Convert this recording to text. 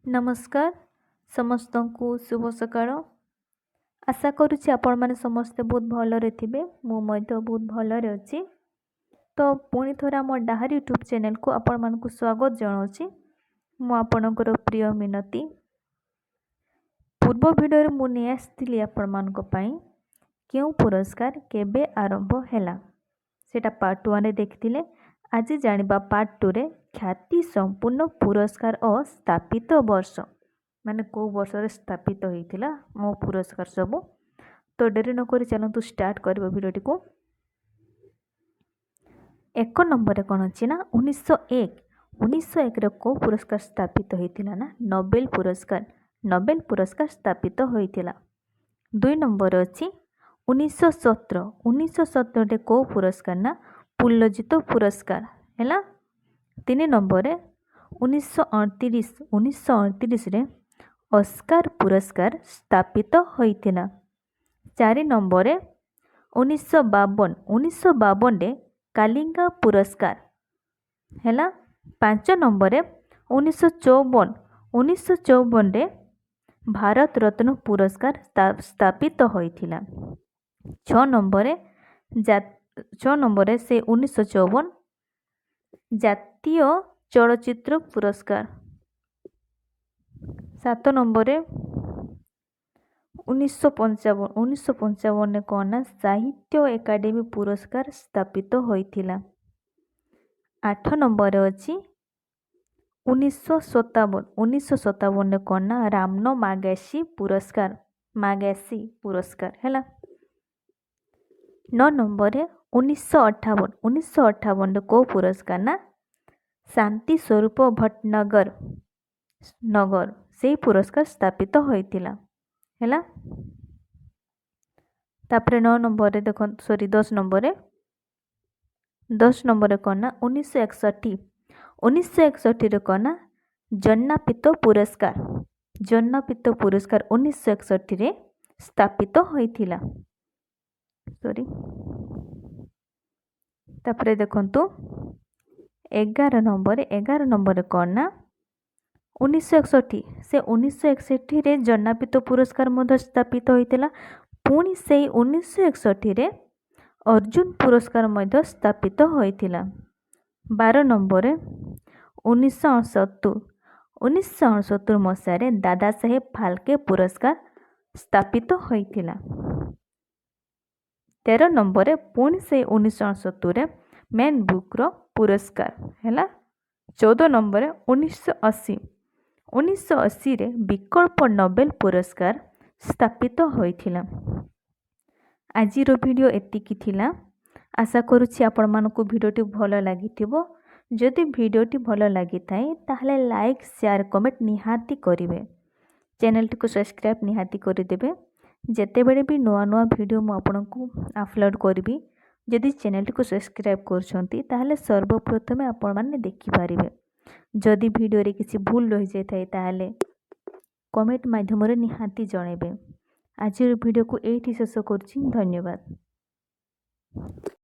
नमस्कार समस्त को शुभ सकाळ। आशा करुच्ची आपण मैंने समस्ते बहुत भलरे थे। मुझे बहुत भलरे अच्छी। तो पुणी थोड़ा आम डाहार यूट्यूब चैनल को आपण मानक स्वागत जनावि। मुझर प्रिय मिनती पूर्व भिडियो मुझे आसती आपण मानक क्यों पुरस्कार केबे आरंभ हैला सेटा पार्ट 1 रे देखिथिले। आज जानिबा पार्ट 2 रे ख्याति संपूर्ण पुरस्कार और स्थापित वर्ष माने को वर्ष रे स्थापित होइथिला मो पुरस्कार सब। तो डेरी नक चलतु स्टार्ट करबो भिडियोटी को। 1 नंबर रे कोन अछि ना 1901 रे को पुरस्कार स्थापित होइथिला ना नोबेल पुरस्कार स्थापित होइथिला। 2 नंबर अछि 1917 रे को पुरस्कार ना पुल्लजित पुरस्कार हैला। 3 नंबर रे 1938 रे ऑस्कार पुरस्कार स्थापित होइथिला। 4 नंबर रे 1952 रे कालिंगा पुरस्कार हैला। 5 नंबर रे 1954 रे भारत रत्न पुरस्कार स्थापित होइथिला। 6 नंबर रे से 1954 जातीय चलचित्र पुरस्कार। 7 नंबर रे 1955 ने कौन साहित्य एकाडेमी पुरस्कार स्थापित होइथिला। 8 नंबर अच्छी 1957 ने कौन रामनो मागेसी पुरस्कार हैला। 9 नंबर रे 1958 को पुरस्कार ना शांति स्वरूप भटनगर से पुरस्कार स्थापित होइथिला हैला। तापरे 9 नंबर रे देखो 10 नंबर रे कौन 1961 रे कौन जन्नापित पुरस्कार 1961 रे स्थापित होइथिला। तापरे देखंतु 11 नंबर रे कौन ना 1961 रे जन्नापित पुरस्कार मध्य स्थापित होइथिला। पुणी से 1961 रे अर्जुन पुरस्कार मध्य स्थापित होइथिला। 12 नंबर रे 1969 मसीह रे दादा साहेब फाल्के पुरस्कार स्थापित होइथिला। 13 नंबर रे पुणी से 1969 रे मैन बुक रो पुरस्कार हैला। 14 नंबर रे 1980 रे विकल्प नोबेल पुरस्कार स्थापित होइथिला। आजिरो वीडियो एतिकी थिला। आशा करुछि आपण मानको वीडियोटी भलो लागिथिबो। जदि वीडियोटी भलो लागि थाए ताहले लाइक शेयर कमेंट निहाती करिवे। चैनल को सब्सक्राइब निहाती करिदेबे। जेतेबेले भी नुआ वीडियो मु आपनको अपलोड करबी जदि चैनल को सब्सक्राइब करछंती ताहले सर्वप्रथमे आपण माने देखि पारिबे। जदि वीडियो रे किसी भूल रहि जाय थाए ताहले कमेंट माध्यम रे निहाती जणेबे। आज वीडियो को एठी शेष करछि। धन्यवाद।